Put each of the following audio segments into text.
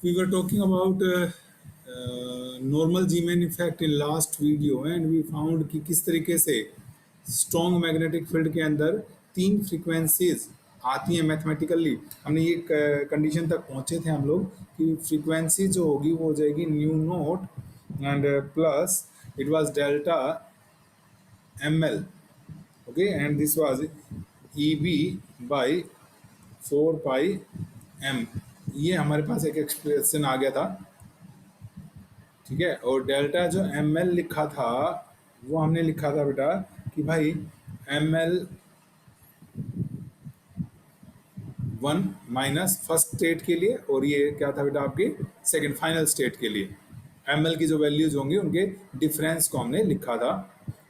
We were talking about normal G-man effect in last video and we found कि किस तरीके से strong magnetic field के अंदर तीन फ्रीक्वेंसीज आती हैं मैथमेटिकली। हमने ये कंडीशन तक पहुंचे थे हम लोग कि फ्रीक्वेंसी जो होगी वो हो जाएगी new note and plus it was delta M L, okay, and this was E B by 4 pi M. ये हमारे पास एक एक्सप्रेशन आ गया था, ठीक है। और डेल्टा जो एम एल लिखा था वो हमने लिखा था बेटा कि भाई M L 1 minus first state के लिए और ये क्या था बेटा आपके सेकंड फाइनल स्टेट के लिए। एम एल की जो वैल्यूज होंगी उनके डिफरेंस को हमने लिखा था।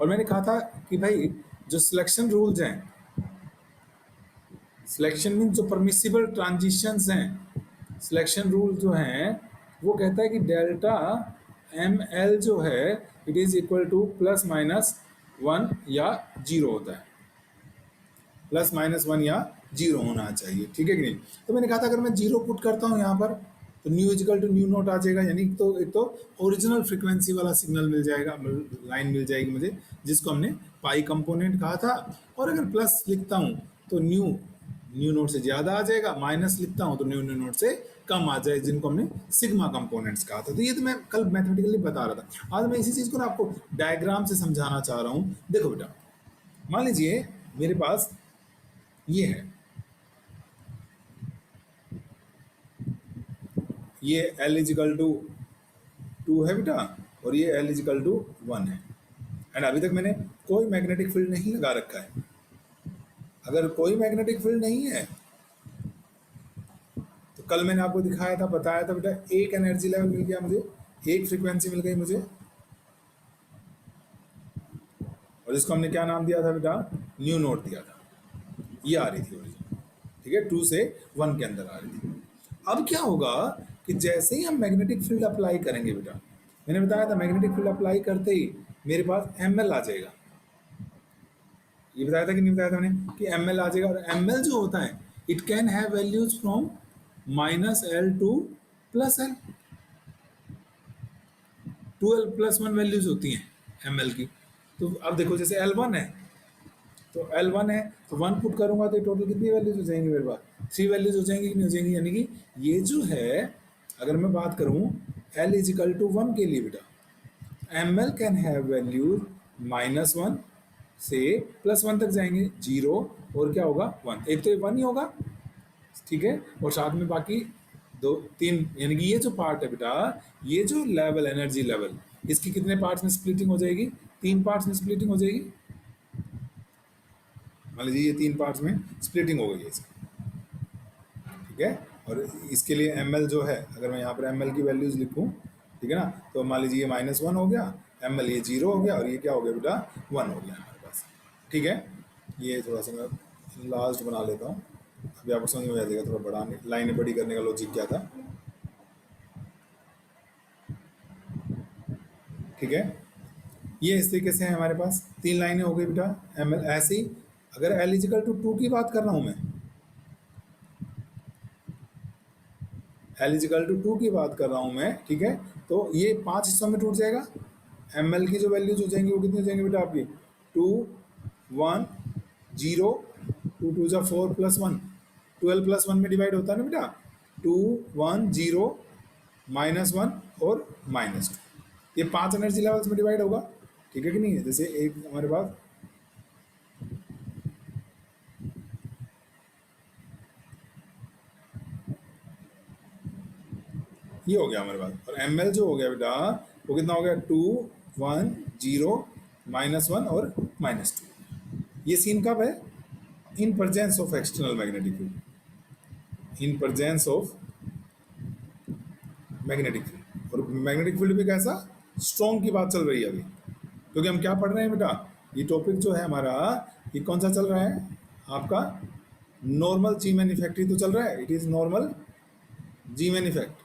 और मैंने कहा था कि भाई जो सिलेक्शन रूल्स हैं, सिलेक्शन मीन जो परमिसिबल ट्रांजिशंस हैं, सिलेक्शन रूल जो हैं वो कहता है कि डेल्टा एम एल जो है it is equal two plus minus 1 या 0 होता है, प्लस माइनस 1 या 0 होना चाहिए, ठीक है कि नहीं। तो मैंने कहा था अगर मैं 0 पुट करता हूँ यहाँ पर तो nu is equal to nu naught आ जाएगा, यानी तो एक तो ओरिजिनल फ्रीक्वेंसी वाला सिग्नल मिल जाएगा, लाइन मिल जाएगी मुझे, जिसको हमने पाई कंपोनेंट कहा था। और अगर प्लस लिखता हूँ तो न्यू नोट से ज़्यादा आ जाएगा, माइनस लिखता हूँ तो न्यू नोट से कम आ जाए, जिनको हमने सिग्मा कंपोनेंट्स कहा था। तो ये तो मैं कल मैथमेटिकली बता रहा था। आज मैं इसी चीज़ को ना आपको डायग्राम से समझाना चाह रहा हूँ। देखो बेटा, मान लीजिए मेरे पास ये है, ये L इजिकल टू 2 है बेटा और ये L इजिकल टू 1 है। एंड अभी तक मैंने कोई मैग्नेटिक फील्ड नहीं लगा रखा है। अगर कोई मैग्नेटिक फील्ड नहीं है तो कल मैंने आपको दिखाया था, बताया था बेटा, एक एनर्जी लेवल मिल गया मुझे, एक फ्रीक्वेंसी मिल गई मुझे, और इसको हमने क्या नाम दिया था बेटा, न्यू नोट दिया था। ये आ रही थी ओरिजिन, ठीक है, 2 से 1 के अंदर आ रही थी। अब क्या होगा कि जैसे ही हम मैग्नेटिक फील्ड अप्लाई करेंगे बेटा, मैंने बताया था मैग्नेटिक फील्ड अप्लाई करते ही मेरे पास एम एल आ जाएगा। ये बताया था कि नहीं बताया था मैंने कि एम एल आ जाएगा। और एम एल जो होता है it can have values from minus L two plus L, 12 plus 1 values होती हैं एम एल की। तो अब देखो जैसे एल 1 है तो एल 1 है तो 1 पुट करूंगा तो टोटल कितनी वैल्यूज हो जाएंगी मेरे पास, 3 वैल्यूज हो जाएंगी कि नहीं हो जाएंगी। यानी कि ये जो है अगर मैं बात करूं एल इजिकल टू 1 के लिए बेटा, M L can have values minus 1 से प्लस 1 तक जाएंगे, 0 और क्या होगा 1। एक तो ये 1 ही होगा, ठीक है, और साथ में बाकी 2 3, यानी कि ये जो पार्ट है बेटा, ये जो लेवल एनर्जी लेवल, इसकी कितने पार्ट्स में स्प्लिटिंग हो जाएगी, 3 पार्ट्स में स्प्लिटिंग हो जाएगी। मान लीजिए ये 3 पार्ट्स में स्प्लिटिंग हो गई है इसकी, ठीक है। और इसके लिए एम एल जो है, अगर मैं यहाँ पर एम एल की वैल्यूज लिखूँ, ठीक है ना, तो मान लीजिए ये माइनस 1 हो गया, एम एल ये 0 हो गया और ये क्या हो गया बेटा 1 हो गया हमारे पास, ठीक है। ये थोड़ा सा मैं लास्ट बना लेता हूँ, अभी आपको समझ में आ जाएगा थोड़ा बड़ा लाइनें बड़ी करने का लॉजिक क्या था, ठीक है। ये इस तरीके से है हमारे पास 3 लाइनें हो गई बेटा एम एल। ऐसे ही अगर एल इजिकल टू 2 की बात कर रहा हूँ मैं, एल इजिकल टू 2 की बात कर रहा हूँ मैं, ठीक है, तो ये 5 हिस्सों में टूट जाएगा। एम एल की जो वैल्यूज हो जाएंगी वो कितनी हो जाएंगी बेटा आपकी 2 1 0, 2 2 जा 4 प्लस 1, 12 प्लस 1 में डिवाइड होता है ना बेटा, 2 1 0 माइनस 1 और माइनस 2, ये 5 एनर्जी लेवल्स में डिवाइड होगा, ठीक है कि नहीं है। जैसे एक हमारे पास ये हो गया हमारे पास, और एम एल जो हो गया बेटा वो कितना हो गया 2 1 0 माइनस 1 और माइनस 2। ये सीन कब है, इन presence of external magnetic field, in presence of magnetic field. और मैग्नेटिक फील्ड भी कैसा स्ट्रॉन्ग की बात चल रही है अभी, क्योंकि हम क्या पढ़ रहे हैं बेटा, ये टॉपिक जो है हमारा ये कौन सा चल रहा है आपका, नॉर्मल जी मैन इफेक्ट ही तो चल रहा है। It is normal Zeeman effect,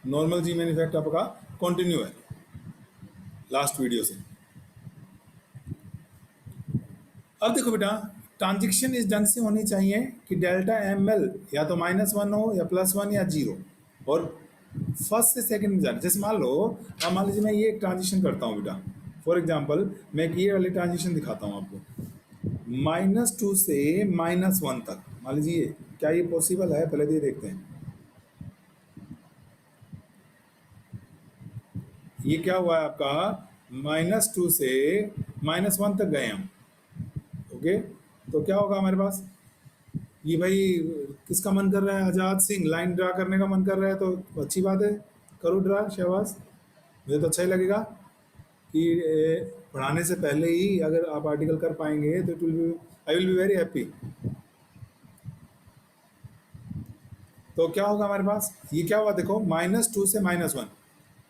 normal Zeeman effect आपका कंटिन्यू है लास्ट वीडियो से। अब देखो बेटा ट्रांजिशन इस ढंग से होनी चाहिए कि डेल्टा एम एल या तो -1 हो या +1 या 0, और फर्स्ट से सेकंड में जाना। जैसे मान लो, अब मान लीजिए मैं ये एक ट्रांजिशन करता हूँ बेटा, फॉर एग्जांपल मैं एक ये वाली ट्रांजिशन दिखाता हूँ आपको, -2 से -1 तक। मान लीजिए क्या ये पॉसिबल है, पहले तो ये देखते हैं। ये क्या हुआ है आपका, -2 से -1 तक गए हम। ओके, तो क्या होगा हमारे पास, ये भाई किसका मन कर रहा है, आजाद सिंह लाइन ड्रा करने का मन कर रहा है, तो अच्छी बात है, करो ड्रा, शहबाज, मुझे तो अच्छा ही लगेगा कि पढ़ाने से पहले ही अगर आप आर्टिकल कर पाएंगे तो it will be, I will be very happy. तो क्या होगा हमारे पास, ये क्या हुआ देखो, -2 से -1,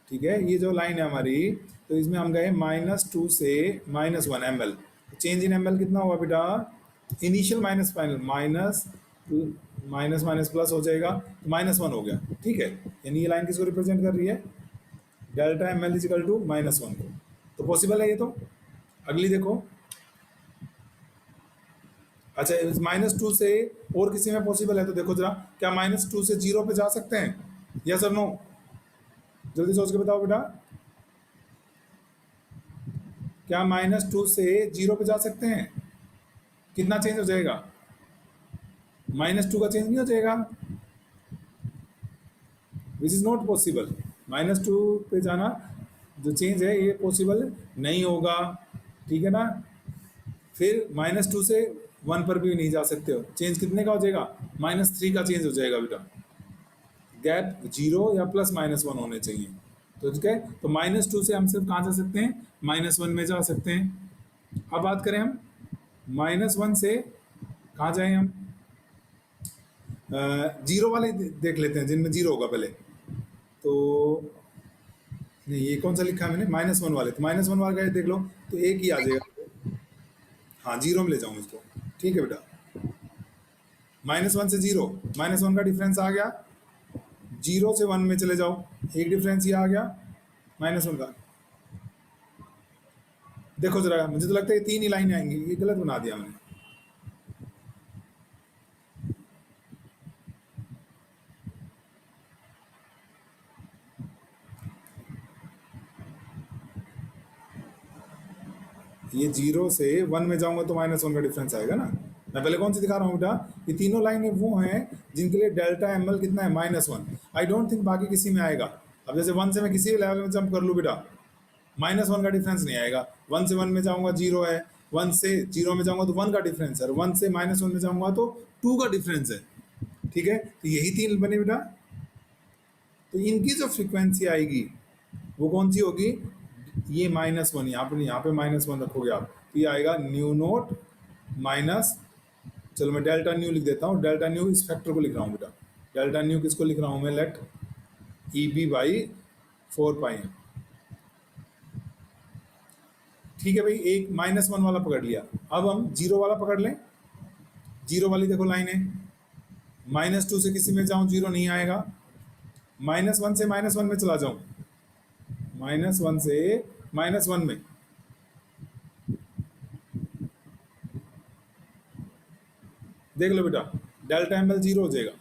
ठीक है, ये जो लाइन है हमारी, तो इसमें हम गए -2 से -1 ml। चेंज इन ml कितना हुआ बेटा, initial minus final, minus minus plus हो जाएगा, तो -1 हो गया, ठीक है। यानी ये लाइन किसको रिप्रेजेंट कर रही है, delta M L equal to -1 को। तो पॉसिबल है ये तो। अगली देखो, अच्छा -2 से और किसी में पॉसिबल है तो देखो जरा, क्या -2 से 0 पे जा सकते हैं, यस और नो, जल्दी सोच के बताओ बेटा, क्या -2 से 0 पे जा सकते हैं, कितना चेंज हो जाएगा, -2 का चेंज नहीं हो जाएगा, विच इज नॉट पॉसिबल। -2 पे जाना जो चेंज है ये पॉसिबल नहीं होगा, ठीक है ना। फिर -2 से 1 पर भी नहीं जा सकते हो, चेंज कितने का हो जाएगा, -3 का चेंज हो जाएगा बेटा, गैप 0 या +-1 होने चाहिए। तो ठीक है, तो -2 से हम सिर्फ कहाँ जा सकते हैं, -1 में जा सकते हैं। अब बात करें हम -1 से कहाँ जाएं हम, 0 वाले देख लेते हैं जिनमें 0 होगा पहले। तो नहीं, ये कौन सा लिखा है मैंने, -1 वाले, तो -1 वाले का देख लो, तो एक ही आ जाएगा, हाँ 0 में ले जाऊँ इसको, ठीक है बेटा। -1 से 0, -1 का डिफरेंस आ गया, 0 से 1 में चले जाओ, एक डिफरेंस ये आ गया -1 का। देखो जरा, मुझे तो लगता है ये 3 ही लाइन आएंगी, ये गलत बना दिया मैंने। ये 0 से 1 में जाऊंगा तो -1 का डिफरेंस आएगा ना। मैं पहले कौन सी दिखा रहा हूँ बेटा, ये तीनों लाइनें वो हैं जिनके लिए डेल्टा एम एल कितना है, -1। आई डोंट थिंक बाकी किसी में आएगा। अब जैसे 1 से मैं किसी भी लेवल में जंप कर लूँ बेटा, -1 का डिफरेंस नहीं आएगा। 1 से 1 में जाऊंगा 0 है, 1 से 0 में जाऊंगा तो 1 का डिफरेंस है, 1 से -1 में जाऊंगा तो 2 का डिफरेंस है, ठीक है। तो यही तीन बने बेटा। तो इनकी जो फ्रीक्वेंसी आएगी वो कौन सी होगी, ये -1, यहाँ पर यहाँ पे -1 रखोगे आप, तो ये आएगा न्यू नोट माइनस, चलो मैं डेल्टा न्यू लिख देता हूँ, डेल्टा न्यू इस फैक्टर को लिख रहा हूँ बेटा, डेल्टा न्यू किसको लिख रहा हूँ मैं, लेट ई बी बाई 4 पाई, ठीक है भाई। एक -1 वाला पकड़ लिया, अब हम 0 वाला पकड़ लें। 0 वाली देखो लाइन है, -2 से किसी में जाऊं 0 नहीं आएगा, -1 से -1 में चला जाऊं, -1 से -1 में, देख लो बेटा, डेल्टा एम एल 0 हो जाएगा,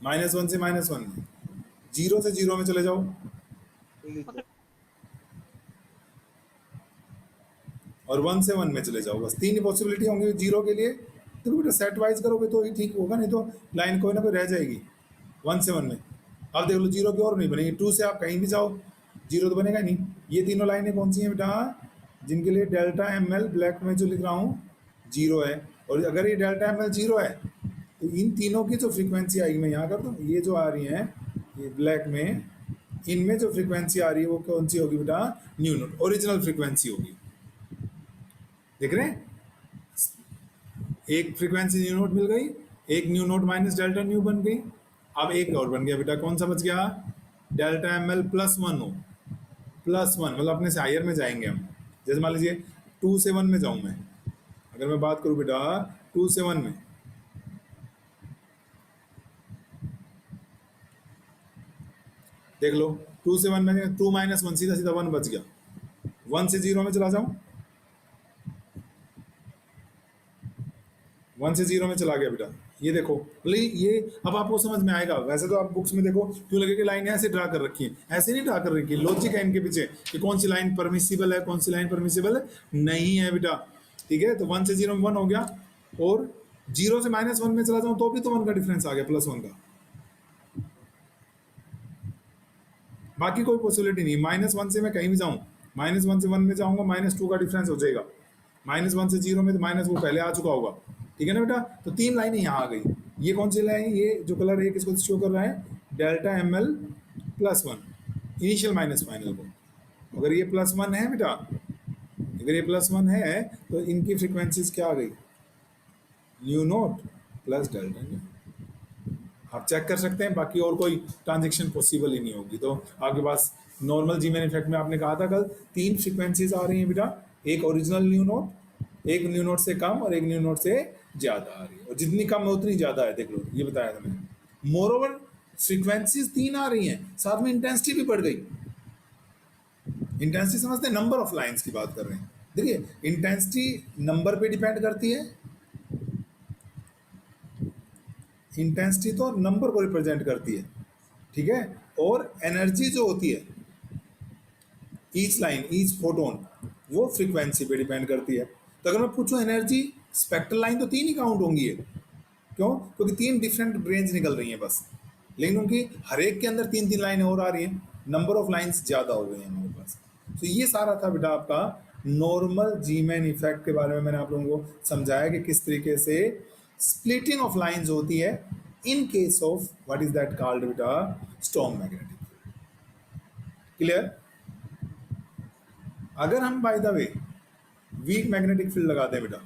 -1 से -1 में, 0 से 0 में चले जाओ, और 1 से 1 में चले जाओ, बस तीन ही पॉसिबिलिटी होंगी 0 के लिए। तो बेटा सेट वाइज करोगे तो ही ठीक होगा, नहीं तो लाइन कोई ना कोई रह जाएगी 1 से 1 में। अब देख लो 0 की और नहीं बनेगी, 2 से आप कहीं भी जाओ 0 तो बनेगा नहीं। ये तीनों लाइनें कौन सी हैं बेटा, जिनके लिए डेल्टा एम एल ब्लैक में जो लिख रहा हूँ 0 है, और अगर ये डेल्टा एम एल 0 है तो इन तीनों की जो फ्रीक्वेंसी आएगी, मैं यहाँ कर दूँ, ये जो आ रही है ये ब्लैक में, इनमें जो फ्रीक्वेंसी आ रही है वो कौन सी होगी बेटा, न्यू नोट, ओरिजिनल फ्रीक्वेंसी होगी। देख रहे हैं, एक फ्रीक्वेंसी न्यू नोट मिल गई, एक new note minus delta nu बन गई। अब एक और बन गया बेटा, कौन सा बच गया, डेल्टा एम एल +1 हो, +1 मतलब अपने से हायर में जाएंगे हम। जैसे मान लीजिए 2 से 1 में जाऊं मैं, अगर मैं बात करूं बेटा 2 से 1 में, देख लो 2 से 1 में 2 -1 सीधा सीधा 1 बच गया। 1 से 0 में चला जाऊं, 1 से 0 में चला जाऊं, 1 से 0 में चला गया बेटा। ये देखो, बोले ये अब आपको समझ में आएगा। वैसे तो आप बुक्स में देखो क्यों लगे कि लाइन ऐसे ड्रा कर रखी है, ऐसे नहीं ड्रा कर रखी है, लॉजिक है इनके पीछे कि कौन सी लाइन परमिसिबल है, कौन सी लाइन परमिसिबल नहीं है बेटा। ठीक है, तो 1 से 0 में 1 हो गया, और 0 से -1 में चला जाऊं तो भी तो 1 का डिफरेंस आ गया, +1 का। बाकी कोई पॉसिबिलिटी नहीं। -1 से मैं कहीं भी जाऊं, -1 से 1 में जाऊंगा, -2 का डिफरेंस हो जाएगा। -1 से 0 में तो माइनस वो पहले आ चुका होगा। ठीक है ना बेटा, तो 3 लाइनें यहाँ आ गई। ये कौन सी लाइन, ये जो कलर है किसको शो कर रहा है, delta ML +1, initial minus final को। अगर ये +1 है बेटा, अगर ये +1 है तो इनकी फ्रीक्वेंसीज क्या आ गई, new naught plus delta nu. आप चेक कर सकते हैं, बाकी और कोई ट्रांजेक्शन पॉसिबल ही नहीं होगी। तो आपके पास नॉर्मल जीमेन इफेक्ट में आपने कहा था कल 3 फ्रीक्वेंसीज आ रही हैं बेटा, एक ओरिजिनल न्यू नोट, एक न्यू नोट से कम, और एक न्यू नोट से ज़्यादा आ रही है। और जितनी कम है उतनी ज़्यादा है, देख लो, ये बताया था मैंने। मोर ओवर फ्रीक्वेंसीज 3 आ रही हैं, साथ में इंटेंसिटी भी बढ़ गई। इंटेंसिटी समझते हैं, नंबर ऑफ लाइन्स की बात कर रहे हैं। देखिए इंटेंसिटी नंबर पे डिपेंड करती है, इंटेंसिटी तो नंबर को रिप्रेजेंट करती है। ठीक है, और एनर्जी जो होती है, ईच लाइन, ईच फोटोन, वो फ्रीक्वेंसी पे डिपेंड करती है। तो अगर मैं पूछूं एनर्जी, स्पेक्ट्रल लाइन तो 3 ही काउंट होंगी है। क्यों? क्योंकि 3 डिफरेंट रेंज निकल रही हैं बस, लेकिन उनकी हर एक के अंदर 3-3 लाइनें और आ रही हैं, नंबर ऑफ लाइन्स ज़्यादा हो गई हैं हमारे पास। तो ये सारा था बेटा आपका नॉर्मल जीमैन इफेक्ट के बारे में। मैंने आप लोगों को समझाया कि किस तरीके से स्प्लिटिंग ऑफ लाइन्स होती है in case of what is that called बेटा, स्ट्रॉन्ग मैग्नेटिक। क्लियर? अगर हम by the way week magnetic field लगाते हैं बेटा,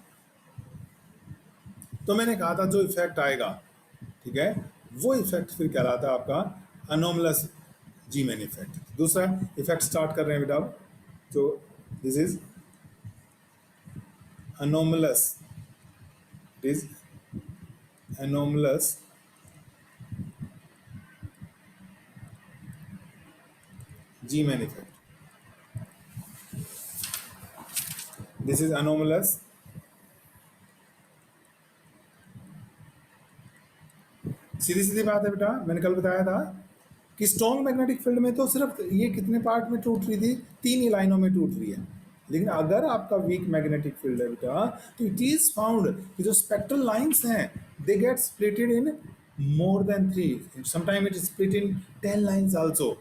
तो मैंने कहा था जो इफेक्ट आएगा, ठीक है, वो इफेक्ट फिर कहलाता है आपका अनोमलस जीमैन इफेक्ट। दूसरा इफेक्ट स्टार्ट कर रहे हैं बेटा अब, तो this is anomalous, is anomalous Zeeman effect. This is anomalous सीधी सीधी बात है बेटा, मैंने कल बताया था कि स्ट्रॉन्ग मैग्नेटिक फील्ड में तो सिर्फ ये कितने पार्ट में टूट रही थी, 3 ही लाइनों में टूट रही है। लेकिन अगर आपका वीक मैग्नेटिक फील्ड है बेटा, तो इट इज फाउंड कि जो स्पेक्ट्रल लाइंस हैं, they get splitted in more than 3, sometime it is split in 10 lines also.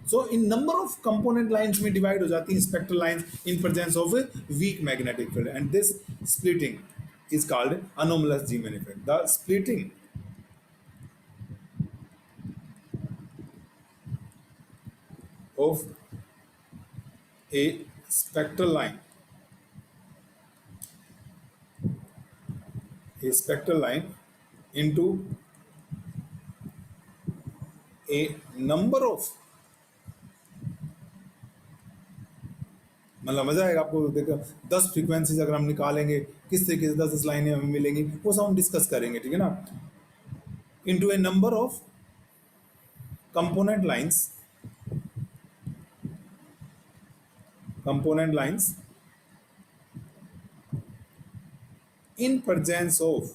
So in number of component lines में डिवाइड हो जाती है spectral lines in presence of weak magnetic field, and this splitting is called anomalous Zeeman effect. The splitting of a spectral line, a spectral line into a number of, मतलब मजा आएगा आपको। देखो 10 frequencies अगर हम निकालेंगे, किस तरीके से 10 लाइनें हमें मिलेंगी, वो सब हम डिस्कस करेंगे, ठीक है ना। Into A number of component lines, component lines in presence of,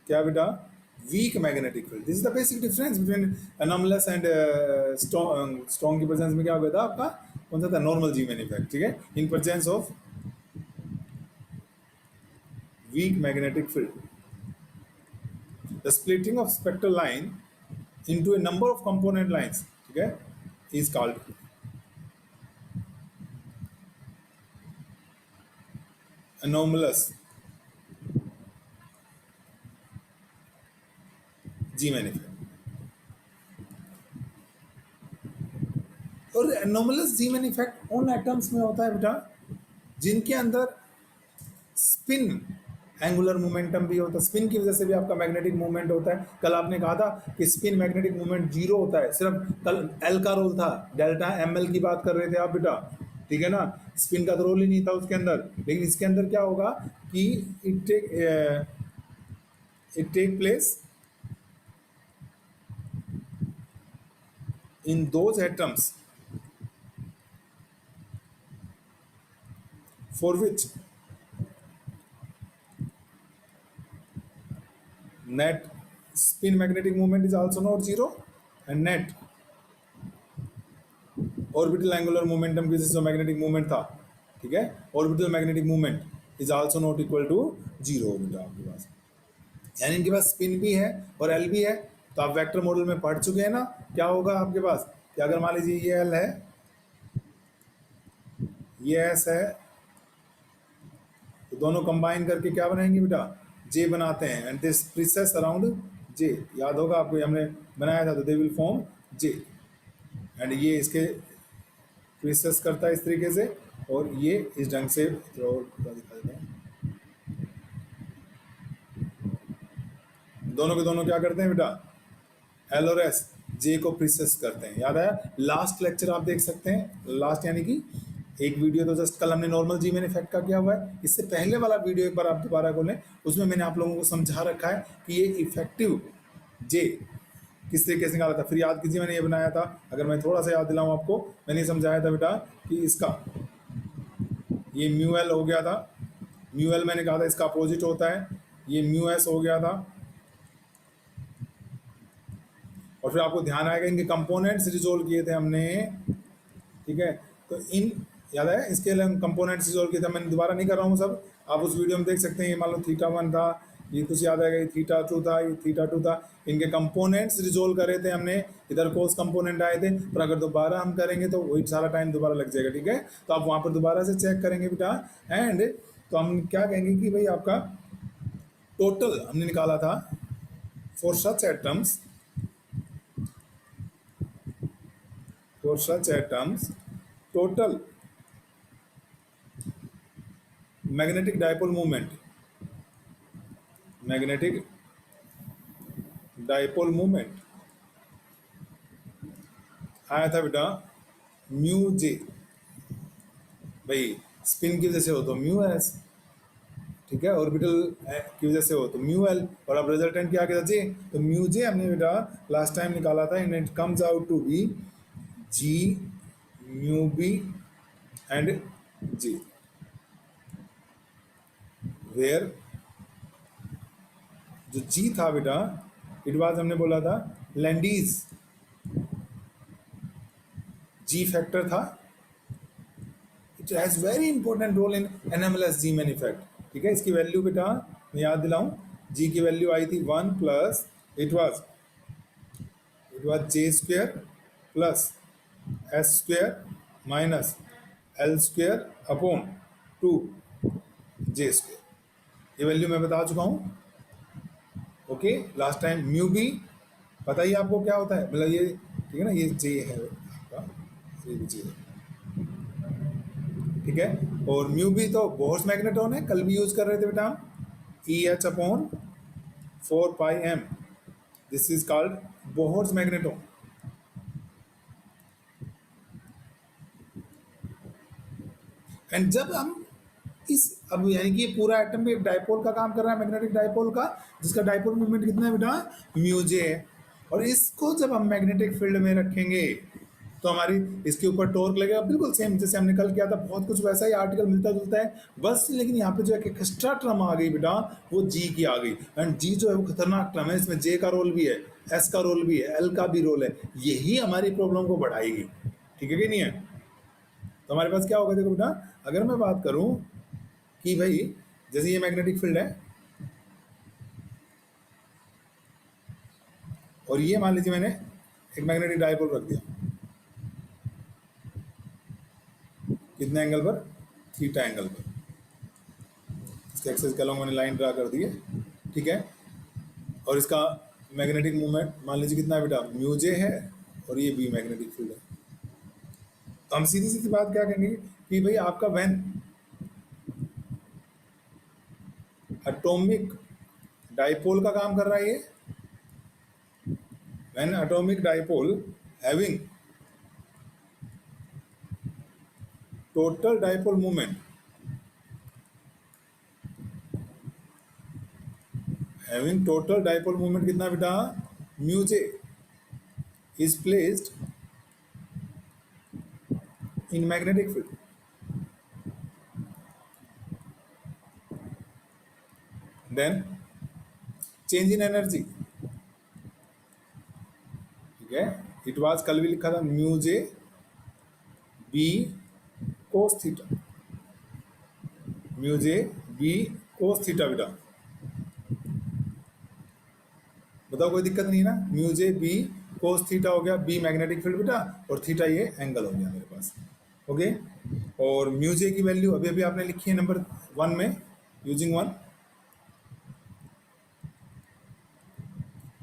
क्या बेटा, week magnetic field. This is the basic difference between anomalous and strong की प्रेजेंस में क्या हो गया था आपका, कौन सा था, नॉर्मल जीमैन इफेक्ट। ठीक है, इन presence of weak magnetic field, the splitting of spectral line into a number of component lines, ठीक है, is called anomalous Zeeman effect। और anomalous Zeeman effect उन एटम्स में होता है बेटा जिनके अंदर स्पिन एंगुलर मोमेंटम भी होता है। स्पिन की वजह से भी आपका मैग्नेटिक मूवमेंट होता है। कल आपने कहा था कि स्पिन मैग्नेटिक मूवमेंट 0 होता है, सिर्फ कल एल का रोल था, डेल्टा ML की बात कर रहे थे आप बेटा, ठीक है ना। स्पिन का तो रोल ही नहीं था उसके अंदर। लेकिन इसके अंदर क्या होगा कि it take place in those atoms for which net spin magnetic moment is also not zero and net orbital angular momentum की जो मैग्नेटिक मूवमेंट था, ठीक है, orbital magnetic movement is also not equal to zero बेटा आपके पास। यानी इनके पास spin भी है और एल भी है। तो आप वेक्टर मॉडल में पढ़ चुके हैं ना, क्या होगा आपके पास कि अगर मान लीजिए ये एल है, ये एस है, तो दोनों कंबाइन करके क्या बनाएंगे बेटा, जे बनाते हैं। एंड दिस प्रीसेस अराउंड जे, याद होगा आपको, हमने बनाया था, तो they will form J. And ये इसके प्रीसेस करता है इस तरीके से, और ये इस ढंग से दिखा देता हूं। दोनों के दोनों क्या करते हैं बेटा, एल और एस जे को प्रीसेस करते हैं। याद आया, लास्ट लेक्चर आप देख सकते हैं, लास्ट यानी कि एक वीडियो तो जस्ट कल हमने नॉर्मल जी मैन इफेक्ट का किया हुआ है, इससे पहले वाला वीडियो एक बार आप दोबारा खोलें, उसमें मैंने आप लोगों को समझा रखा है कि ये इफेक्टिव जे किस तरीके से निकाला था। फिर याद कीजिए मैंने ये बनाया था, अगर मैं थोड़ा सा याद दिलाऊं आपको, मैंने समझाया था बेटा कि इसका ये म्यू एल हो गया था, म्यू एल मैंने कहा था इसका अपोजिट होता है, ये म्यू एस हो गया था। और फिर आपको ध्यान आएगा इनके कंपोनेंट्स रिजोल्व किए थे हमने, ठीक है। तो इन याद है, इसके लिए कंपोनेंट्स रिजोल्व किए थे, मैं दोबारा नहीं कर रहा हूँ सब, आप उस वीडियो में देख सकते हैं। ये मान लो थीटा 1 था, ये कुछ याद आएगा, ये थीटा 2 था, ये थीटा 2 था, इनके कंपोनेंट्स रिजोल्व करे थे हमने, इधर कोस कंपोनेंट आए थे। पर अगर दोबारा हम करेंगे तो वही सारा टाइम दोबारा लग जाएगा, ठीक है। तो आप वहाँ पर दोबारा से चेक करेंगे बेटा। एंड तो हम क्या कहेंगे कि भाई आपका टोटल हमने निकाला था for such atoms, for such atoms total magnetic dipole moment, magnetic dipole moment आया था बेटा म्यू जे, भाई स्पिन की वजह से हो तो म्यू एस, ठीक है, ऑर्बिटल की वजह से हो तो म्यू एल, और अब रिजल्टेंट क्या आ जे, तो म्यू जे हमने बेटा लास्ट टाइम निकाला था, and it comes out to be g mu B and g, where जो जी था बेटा, इट वाज हमने बोला था लैंडीज जी फैक्टर था, it has very important role in anomalous Zeeman effect, ठीक है। इसकी वैल्यू बेटा मैं याद दिलाऊं, जी की वैल्यू आई थी 1 plus it was J square plus S square minus L square upon 2 J square, ये वैल्यू मैं बता चुका हूं। Okay, last time mu B पता ही आपको क्या होता है, मतलब ये ठीक है ना, ये जे है आपका, ये जे है, ठीक है। और म्यू बी तो बोहर्स मैग्नेटोन है, कल भी यूज कर रहे थे बेटा हम, e h upon 4πm, this is called Bohr's magneton. And जब हम इस अब यानी कि ये पूरा एटम भी एक डाइपोल का काम कर रहा है, मैग्नेटिक डाइपोल का, जिसका डाइपोल मूवमेंट कितना है बेटा, म्यू जे है। और इसको जब हम मैग्नेटिक फील्ड में रखेंगे तो हमारी इसके ऊपर टॉर्क लगेगा, बिल्कुल सेम जैसे हमने कल किया था, बहुत कुछ वैसा ही आर्टिकल मिलता जुलता है बस। लेकिन यहाँ पे जो एक एक्स्ट्रा टर्म आ गई बेटा, वो जी की आ गई। एंड जी जो है वो खतरनाक टर्म है, इसमें जे का रोल भी है, एस का रोल भी है, एल का भी रोल है, यही हमारी प्रॉब्लम को बढ़ाएगी, ठीक है कि नहीं है। तो हमारे पास क्या होगा, देखो बेटा, अगर मैं बात करूं कि भाई जैसे ये मैग्नेटिक फील्ड है, और ये मान लीजिए मैंने एक मैग्नेटिक डाइपोल रख दिया, कितने एंगल पर, थीटा एंगल पर, इसके एक्सेस के अलॉन्ग मैंने लाइन ड्रा कर दी है, ठीक है। और इसका मैग्नेटिक मूवमेंट मान लीजिए कितना है बेटा, म्यू जे है, और ये बी मैग्नेटिक फील्ड है। तो हम सीधी सीधी बात क्या कहेंगे कि भाई आपका व्हेन एटॉमिक डाइपोल का काम कर रहा है ये, when atomic dipole having total dipole movement, having total dipole movement कितना बेटा, mu J is placed in magnetic field, then change in energy, ठीक है, इट वाज कल भी लिखा था mu J B cos theta, mu J B cos theta बेटा, बताओ कोई दिक्कत नहीं है ना, mu J B cos theta हो गया, बी मैग्नेटिक फील्ड बेटा और थीटा ये एंगल हो गया मेरे पास, ओके। और म्यू जे की वैल्यू अभी अभी आपने लिखी है नंबर 1 में, यूजिंग 1,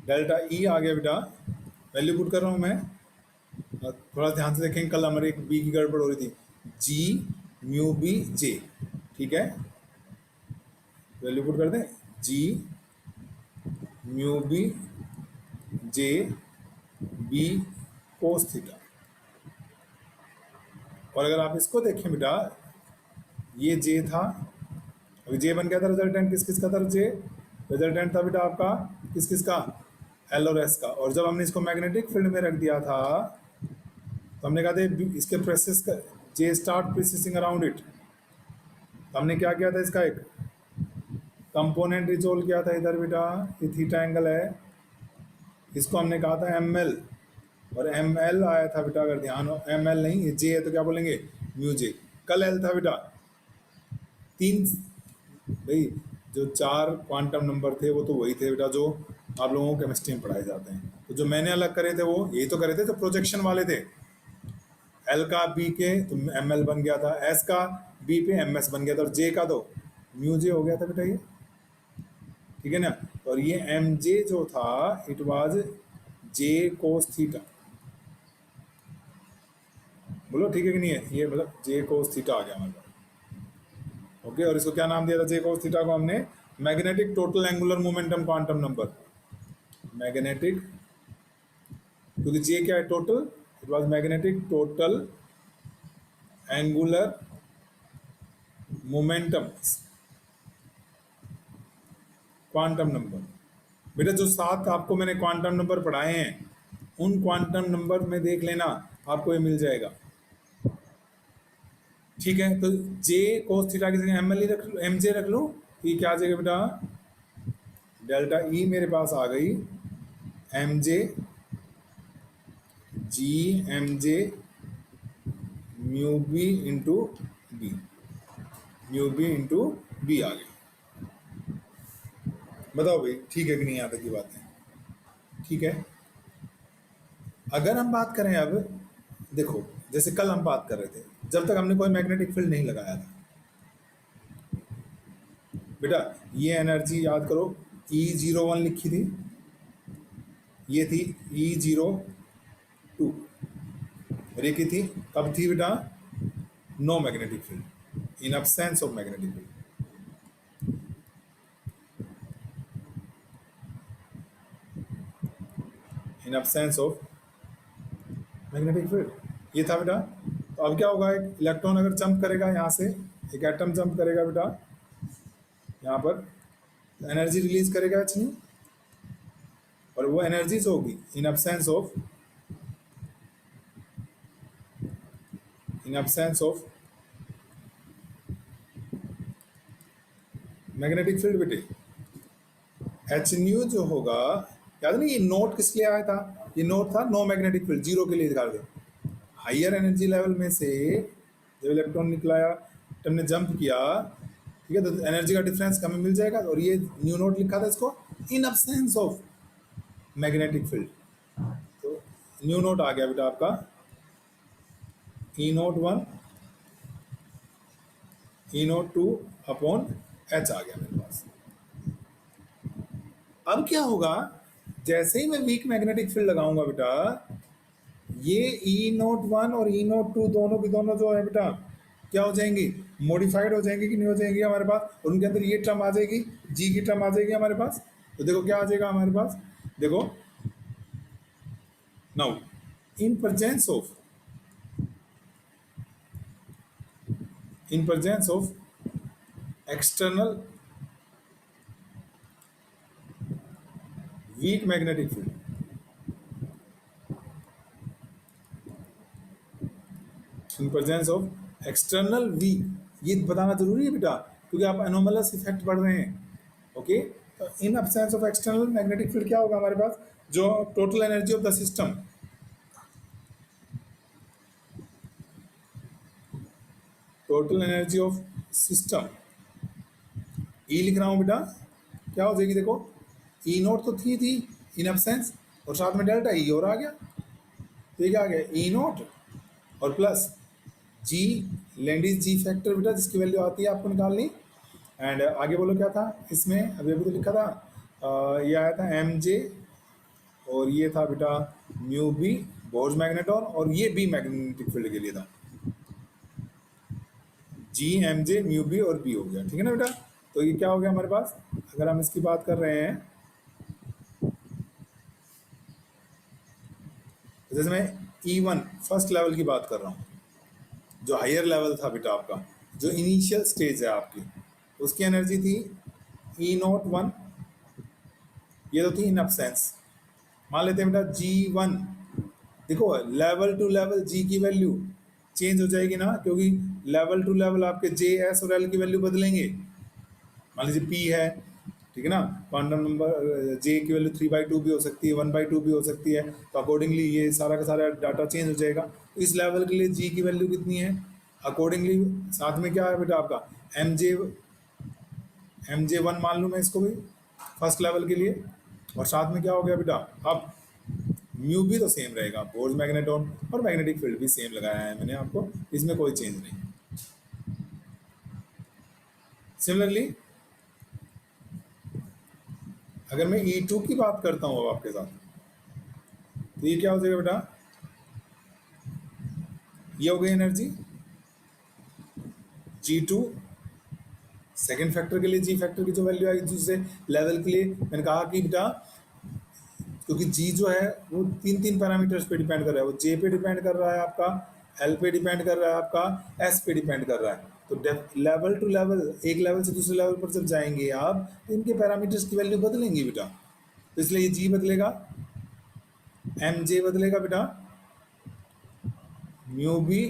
डेल्टा ई आ गया बेटा, वैल्यू पुट कर रहा हूं मैं, थोड़ा ध्यान से देखेंगे, कल हमारे एक बी की गड़बड़ हो रही थी, जी म्यू बी जे, ठीक है, वैल्यू पुट कर दें, g mu B J B cos theta, और अगर आप इसको देखें बेटा, ये जे था, अभी जे बन गया था, रिजल्टेंट किस किस का था, जे रिजल्टेंट था बेटा आपका किस किस का, एल और एस का, और जब हमने इसको मैग्नेटिक फील्ड में रख दिया था तो हमने कहा था इसके प्रोसेस का जे स्टार्ट प्रोसेसिंग अराउंड इट, तो हमने क्या किया था, इसका एक कंपोनेंट रिजोल्व किया था इधर बेटा, ये थीटा एंगल है, इसको हमने कहा था एम एल, और एम एल आया था बेटा, अगर ध्यान हो, एम एल नहीं, ये जे है तो क्या बोलेंगे म्यू जे, कल एल था बेटा, तीन, भाई जो 4 क्वांटम नंबर थे वो तो वही थे बेटा जो आप लोगों को केमिस्ट्री में पढ़ाए जाते हैं, तो जो मैंने अलग करे थे वो यही तो करे थे, तो प्रोजेक्शन वाले थे, एल का बी के तो एम एल बन गया था, एस का बी पे एम एस बन गया था, और जे का तो म्यू जे हो गया था बेटा ये, ठीक है ना, और ये एम जे जो था it was J cos theta, बोलो ठीक है कि नहीं है, ये मतलब जे कोस थीटा आ गया हमारे पास, ओके। और इसको क्या नाम दिया था, जे कोस थीटा को हमने magnetic total angular momentum quantum number, magnetic, क्योंकि जे क्या है total, it was magnetic total angular momentum quantum number, बेटा जो 7 आपको मैंने क्वांटम नंबर पढ़ाए हैं उन क्वांटम नंबर में देख लेना, आपको ये मिल जाएगा, ठीक है। तो जे कोस थीटा की जगह एम एल रख लो, एम जे रख लो, ये क्या आ जाएगा बेटा, डेल्टा ई मेरे पास आ गई, M J g M J mu B into B, mu B into B आ गई, बताओ भाई ठीक है कि नहीं, यहाँ तक की बात है, ठीक है। अगर हम बात करें अब, देखो जैसे कल हम बात कर रहे थे, जब तक हमने कोई मैग्नेटिक फील्ड नहीं लगाया था बेटा, ये एनर्जी याद करो, E01 लिखी थी, ये थी E02, और ये की थी, कब थी बेटा, no magnetic field, in absence of magnetic field, in absence of magnetic field, ये था बेटा। तो अब क्या होगा, एक इलेक्ट्रॉन अगर जंप करेगा यहाँ से, एक एटम जंप करेगा बेटा यहाँ पर, एनर्जी रिलीज करेगा एच न्यू, और वो एनर्जी जो होगी इन absence of, in absence of magnetic field बेटे, एच न्यू जो होगा, याद नहीं ये नोट किस लिए आया था, ये नोट था नो मैग्नेटिक फील्ड, जीरो के लिए दिखा दे, हाइयर एनर्जी लेवल में से जब इलेक्ट्रॉन निकलाया, एटम ने जंप किया, ठीक है, तो एनर्जी का डिफरेंस हमें मिल जाएगा, और ये न्यू नोट लिखा था इसको इन एब्सेंस ऑफ मैग्नेटिक फील्ड, तो न्यू नोट आ गया बेटा आपका E01 E02 अपॉन एच आ गया मेरे पास। अब क्या होगा, जैसे ही मैं वीक मैग्नेटिक फील्ड लगाऊंगा बेटा, ये E01 और E02 दोनों की दोनों जो है बेटा क्या हो जाएंगी, मॉडिफाइड हो जाएंगी कि नहीं हो जाएंगी हमारे पास, और उनके अंदर ये टर्म आ जाएगी, जी की टर्म आ जाएगी हमारे पास, तो देखो क्या आ जाएगा हमारे पास, देखो now in presence of, in presence of external weak magnetic field, in presence of external weak, ये बताना जरूरी है बेटा क्योंकि आप एनोमलस इफेक्ट पढ़ रहे हैं, ओके, तो in absence of external magnetic field क्या होगा हमारे पास, जो total energy of the system, total energy of system, E लिख रहा हूं बेटा, क्या हो जाएगी देखो, ई नोट तो थी इन एब्सेंस, और साथ में डेल्टा ई और आ गया, तो ये क्या आ गया, ई नोट और प्लस जी, लैंडिस जी फैक्टर बेटा, जिसकी वैल्यू आती है आपको निकालनी। एंड आगे बोलो क्या था इसमें, अभी अभी तो लिखा था, ये आया था एम जे, और ये था बेटा म्यू बी बोर्ज मैग्नेटॉन, और ये बी मैग्नेटिक फील्ड के लिए था, G M J mu B और बी हो गया, ठीक है ना बेटा। तो ये क्या हो गया हमारे पास, अगर हम इसकी बात कर रहे हैं, तो जैसे मैं E1 फर्स्ट लेवल की बात कर रहा हूँ, जो हायर लेवल था बेटा आपका, जो इनिशियल स्टेज है आपकी, उसकी एनर्जी थी E01, ये तो थी इन अब्सेंस। मान लेते हैं बेटा G1, देखो लेवल टू लेवल जी की वैल्यू चेंज हो जाएगी ना, क्योंकि लेवल टू लेवल आपके जे एस और एल की वैल्यू बदलेंगे। मान लीजिए पी है, ठीक है ना, क्वांटम नंबर जे की वैल्यू 3/2 भी हो सकती है, 1/2 भी हो सकती है, तो अकॉर्डिंगली ये सारा का सारा डाटा चेंज हो जाएगा। तो इस लेवल के लिए जी की वैल्यू कितनी है, अकॉर्डिंगली साथ में क्या है बेटा आपका एम जे 1 मान लूँ मैं इसको भी फर्स्ट लेवल के लिए, और साथ में क्या हो गया बेटा, अब म्यू भी तो सेम रहेगा, बोर्ज मैग्नेटॉन और मैग्नेटिक फील्ड भी सेम लगाया है मैंने आपको, इसमें कोई चेंज नहीं। सिमिलरली अगर मैं E2 की बात करता हूँ अब आपके साथ, तो ये क्या हो जाएगा बेटा, ये हो गई एनर्जी G2, सेकेंड फैक्टर के लिए जी फैक्टर की जो वैल्यू आएगी दूसरे लेवल के लिए, मैंने कहा कि बेटा क्योंकि जी जो है वो तीन तीन पैरामीटर्स पे डिपेंड कर रहा है, वो जे पे डिपेंड कर रहा है आपका, एल पे डिपेंड कर रहा है आपका, एस पे डिपेंड कर रहा है। तो लेवल टू लेवल, एक लेवल से दूसरे लेवल पर जब जाएंगे आप, तो इनके पैरामीटर्स की वैल्यू बदलेंगी बेटा, तो इसलिए ये जी बदलेगा, एम जे बदलेगा बेटा, म्यू बी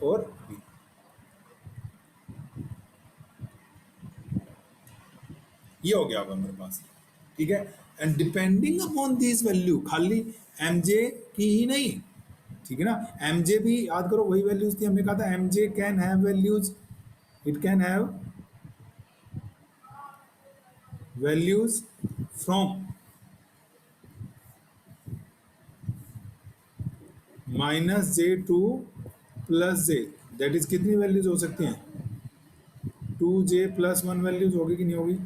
और बी, ये हो गया अब हमारे पास, ठीक है। And depending upon this value, खाली एम जे की ही नहीं, ठीक है ना, एम जे भी याद करो वही वैल्यूज थी, हमने कहा था M J can have values, it can have values from -j to +j, that is कितनी वैल्यूज हो सकती हैं, 2j+1 वैल्यूज होगी कि नहीं होगी,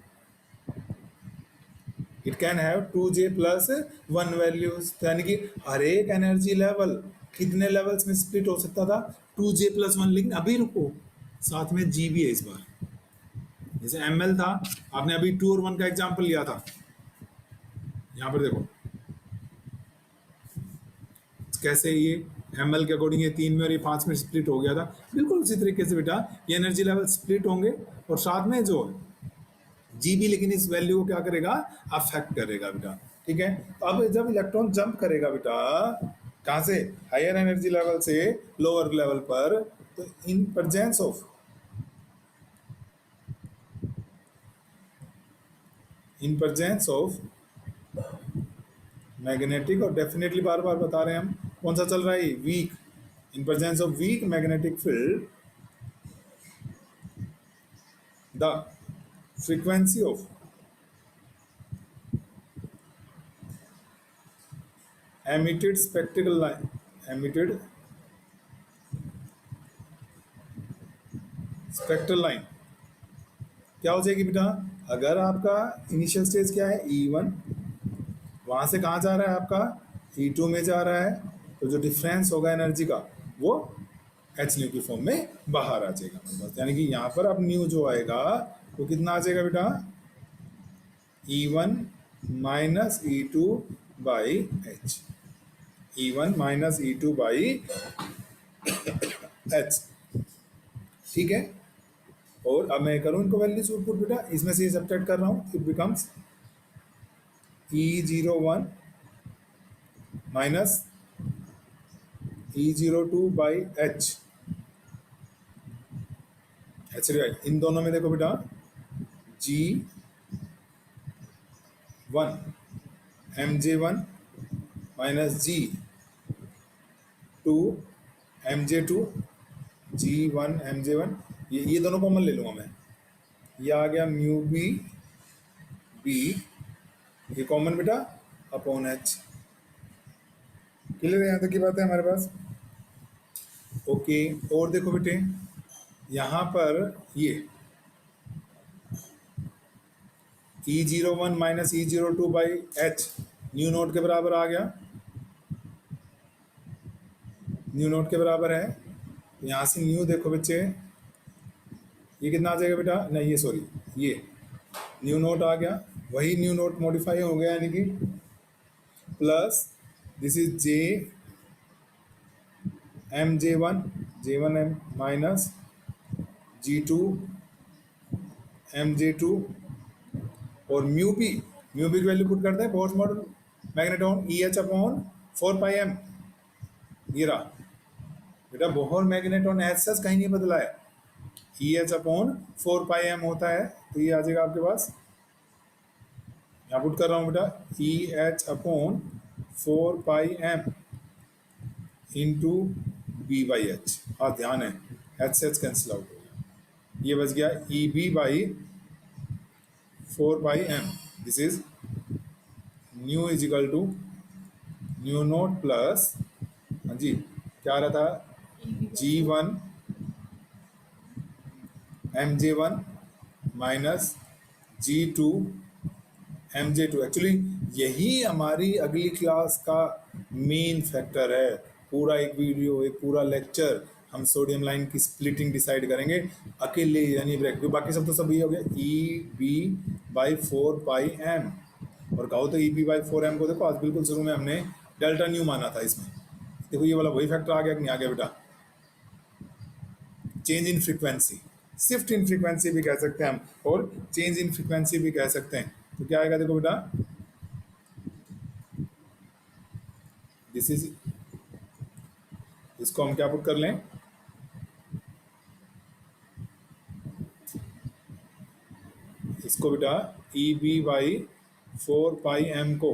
it can have 2j+1 values, यानी कि हर एक एनर्जी लेवल कितने लेवल्स में स्प्लिट हो सकता था, 2j+1, लेकिन अभी रुको, साथ में जी भी है इस बार, जैसे ml था, आपने अभी 2 और 1 का एग्जांपल लिया था, यहाँ पर देखो कैसे ये ml के अकॉर्डिंग ये 3 में और ये 5 में स्प्लिट हो गया था, बिल्कुल उसी तरीके से बेटा ये एनर्जी लेवल स्प्लिट होंगे, और साथ में जो जी भी लेकिन इस वैल्यू को क्या करेगा, अफेक्ट करेगा बेटा, ठीक है। तो अब जब इलेक्ट्रॉन जंप करेगा बेटा, कहाँ से, हायर एनर्जी लेवल से लोअर लेवल पर, तो in presence of, in presence of magnetic, और डेफिनेटली बार बार बता रहे हैं हम, कौन सा चल रहा है, weak, in presence of weak magnetic field, the frequency of emitted spectral line, emitted spectral line क्या हो जाएगी बेटा, अगर आपका इनिशियल स्टेज क्या है E1, वहां से कहाँ जा रहा है आपका E2 में जा रहा है, तो जो डिफरेंस होगा एनर्जी का वो एच न्यू की फॉर्म में बाहर आ जाएगा हमारे पास, यानी कि यहाँ पर अब न्यू जो आएगा वो कितना आ जाएगा बेटा, E1 minus E2 by H, E1 minus E2 by H, ठीक है। और अब मैं करूं इनको वैल्यूज पुट बेटा, इसमें से सब्ट्रैक्ट कर रहा हूं, it becomes E01 minus E02 by H, इन दोनों में देखो बेटा जी one mj1 minus G2 mj2 G1 mj1, ये दोनों कॉमन ले लूँगा मैं, ये आ गया म्यू बी बी, ये कॉमन बेटा अपॉन एच। क्लियर है, यहाँ तक की बात है हमारे पास। ओके, और देखो बेटे यहाँ पर ये E01 minus E02 by H new note के बराबर आ गया, न्यू नोट के बराबर है। यहाँ से न्यू देखो बच्चे, ये कितना आ जाएगा बेटा, नहीं ये सॉरी, ये न्यू नोट आ गया, वही न्यू नोट मॉडिफाई हो गया, यानी कि plus this is J M J one M minus G2 mj2 और म्यू बी की वैल्यू पुट करते हैं force model magneton EH upon 4πm। ये रहा बेटा, बोहर मैग्नेटॉन एज सच कहीं नहीं बदला है, EH अपॉन 4πm होता है, तो ये आ जाएगा आपके पास, यहाँ पुट कर रहा हूँ बेटा, EH upon 4πm into B by H. हाँ ध्यान है, एच से एच कैंसिल आउट हो गया, ये बच गया EB by 4πm। This is nu is equal to nu naught plus, हाँ जी क्या आ रहा था, G1 mj1 minus G2 mj2। Actually यही हमारी अगली क्लास का मेन फैक्टर है, पूरा एक वीडियो, एक पूरा लेक्चर हम सोडियम लाइन की स्प्लिटिंग डिसाइड करेंगे अकेले, यानी ब्रैकेट, बाकी सब तो सब ये हो गया EB/4πm। और कहो तो EB/4m को देखो, आज बिल्कुल शुरू में हमने डेल्टा न्यू माना था, इसमें देखो ये वाला वही फैक्टर आ गया कि नहीं आ गया बेटा, change in frequency, shift in frequency भी कह सकते हैं हम, और चेंज इन फ्रीक्वेंसी भी कह सकते हैं। तो क्या आएगा देखो बेटा, दिस इज, इसको हम क्या पुट कर लें, इसको बेटा EB/4πm को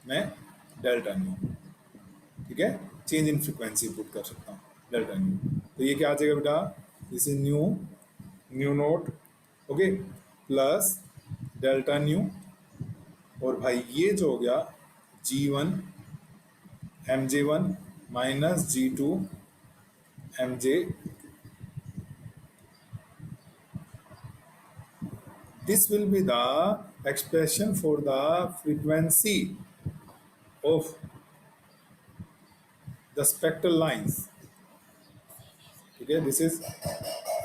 मैं डेल्टा न्यू, ठीक है, चेंज इन फ्रीक्वेंसी पुट कर सकता हूँ डेल्टा न्यू। तो ये क्या आ जाएगा बेटा, this is new note, okay, plus delta nu, और भाई ये जो हो गया G1 mj1 minus G2 mj। This will be the expression for the frequency of the spectral lines, ठीक है, this is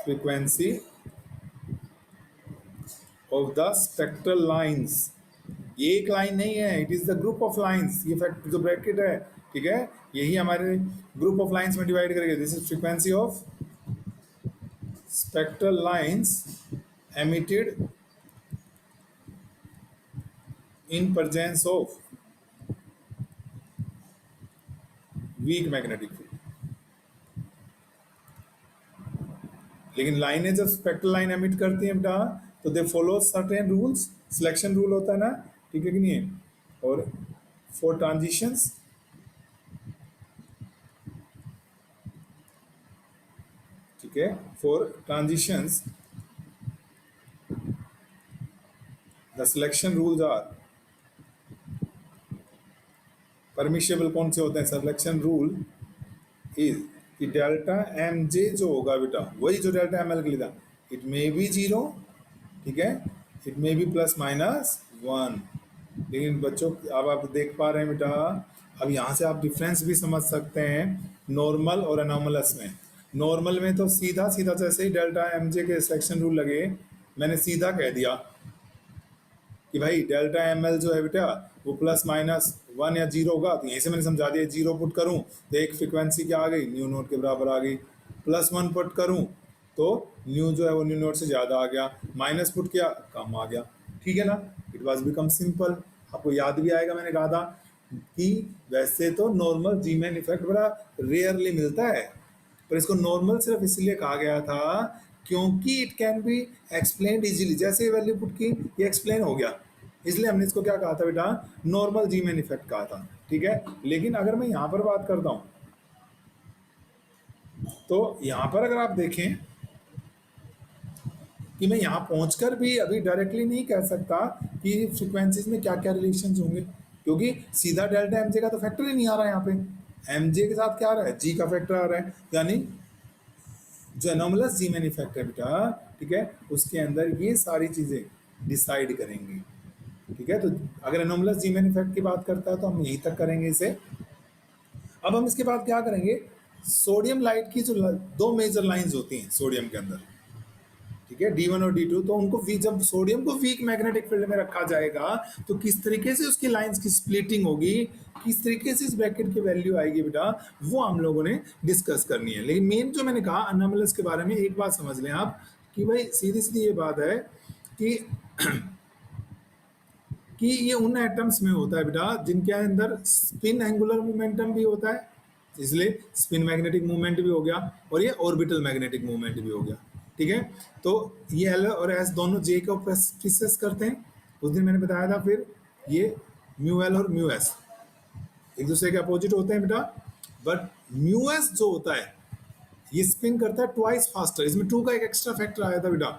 frequency of the spectral lines। ये एक लाइन नहीं है, it is the group of lines, ये fact जो bracket है, ठीक है, यही हमारे ग्रुप ऑफ लाइंस में डिवाइड करेंगे। This is frequency of spectral lines emitted in presence of weak magnetic field। लेकिन लाइनें जब स्पेक्ट्रल लाइन एमिट करती हैं बेटा, तो they follow certain rules, selection rule होता है ना, ठीक है कि नहीं है, और फॉर ट्रांजिशंस, ठीक है, for transitions the selection rules are permissible. कौन से होते हैं सिलेक्शन रूल, इज कि डेल्टा एम जे जो होगा बेटा, वही जो डेल्टा एम एल के लिए था, इट मे बी जीरो, ठीक है, it may be plus minus 1। लेकिन बच्चों अब आप देख पा रहे हैं बेटा, अब यहाँ से आप डिफरेंस भी समझ सकते हैं नॉर्मल और एनोमलस में। नॉर्मल में तो सीधा सीधा जैसे ही डेल्टा एम जे के सिलेक्शन रूल लगे, मैंने सीधा कह दिया कि भाई डेल्टा एम एल जो है बेटा वो प्लस माइनस 1 या 0 होगा, तो यहीं से मैंने समझा दिया, 0 पुट करूं तो एक फ्रीक्वेंसी क्या आ गई, न्यू नोट के बराबर आ गई, +1 पुट करूं तो न्यू जो है वो न्यू नोट से ज़्यादा आ गया, माइनस पुट किया कम आ गया, ठीक है ना, इट वॉज बिकम सिंपल। आपको याद भी आएगा मैंने कहा था कि वैसे तो नॉर्मल जी मैन इफेक्ट बड़ा रेयरली मिलता है, पर इसको नॉर्मल सिर्फ इसलिए कहा गया था क्योंकि it can be explained easily. जैसे वैल्यू पुट की, ये एक्सप्लेन हो गया, इसलिए हमने इसको क्या कहा था बेटा, नॉर्मल जी मैन इफेक्ट कहा था, ठीक है। लेकिन अगर मैं यहां पर बात करता हूं तो यहां पर अगर आप देखें कि मैं यहां पहुंचकर भी अभी डायरेक्टली नहीं कह सकता कि फ्रीक्वेंसीज में क्या क्या रिलेशन होंगे, क्योंकि सीधा डेल्टा एमजे का तो फैक्टर ही नहीं आ रहा है यहाँ पे। एमजे के साथ क्या आ रहा है, जी का फैक्टर आ रहा है, यानी जो एनोमलस जी मैन इफेक्ट है बेटा, ठीक है, उसके अंदर ये सारी चीजें डिसाइड करेंगी, ठीक है। तो अगर एनोमलस जी मैन इफेक्ट की बात करता है तो हम यहीं तक करेंगे इसे। अब हम इसके बाद क्या करेंगे, सोडियम लाइट की जो दो मेजर लाइंस होती हैं सोडियम के अंदर, ठीक है, D1 और D2, तो उनको जब सोडियम को वीक मैग्नेटिक फील्ड में रखा जाएगा तो किस तरीके से उसकी लाइंस की स्प्लिटिंग होगी, किस तरीके से इस ब्रैकेट की वैल्यू आएगी बेटा, वो हम लोगों ने डिस्कस करनी है। लेकिन मेन जो मैंने कहा अनोमलस के बारे में, एक बात समझ लें आप कि भाई सीधी सीधी ये बात है कि कि ये उन एटम्स में होता है बेटा जिनके अंदर स्पिन एंगुलर मोमेंटम भी होता है, इसलिए स्पिन मैग्नेटिक मूवमेंट भी हो गया, और ये ऑर्बिटल मैग्नेटिक मूवमेंट भी हो गया, ठीक है। तो ये एल और एस दोनों जे को प्रीसेस करते हैं, उस दिन मैंने बताया था। फिर ये म्यू एल और म्यू एस एक दूसरे के अपोजिट होते हैं बेटा, बट म्यू एस जो होता है ये स्पिन करता है ट्वाइस फास्टर, इसमें 2 का एक एक्स्ट्रा फैक्टर आया था बेटा,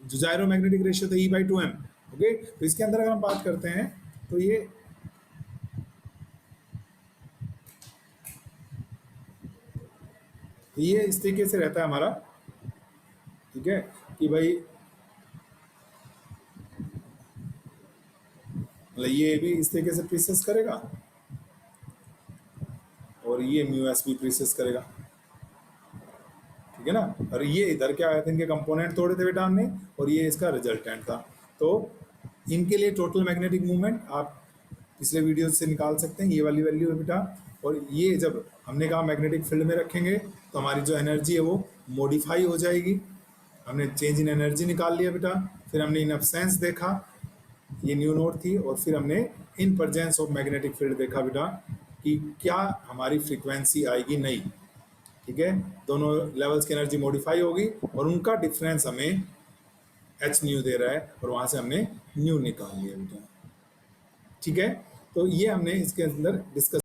जो जायरो मैग्नेटिक रेशियो था E/2m, ओके। तो इसके अंदर अगर हम बात करते हैं तो ये इस तरीके से रहता है हमारा, ठीक है, कि भाई मतलब ये भी इस तरीके से प्रीसेस करेगा और ये म्यू एस भी प्रीसेस करेगा, ठीक है ना। और ये इधर क्या आया था, इनके कंपोनेंट तोड़े थे बेटा हमने, और ये इसका रिजल्टेंट था। तो इनके लिए टोटल मैग्नेटिक मूवमेंट आप पिछले वीडियो से निकाल सकते हैं, ये वाली वैल्यू है बेटा। और ये जब हमने कहा मैग्नेटिक फील्ड में रखेंगे तो हमारी जो एनर्जी है वो मॉडिफाई हो जाएगी, हमने चेंज इन एनर्जी निकाल लिया बेटा। फिर हमने इन अब्सेंस देखा, ये न्यू नोट थी, और फिर हमने इन प्रेजेंस ऑफ मैग्नेटिक फील्ड देखा बेटा कि क्या हमारी फ्रीक्वेंसी आएगी, नहीं, ठीक है। दोनों लेवल्स की एनर्जी मॉडिफाई होगी और उनका डिफरेंस हमें एच न्यू दे रहा है, और वहां से हमने न्यू निकाल लिया बेटा, ठीक है। तो ये हमने इसके अंदर डिस्कस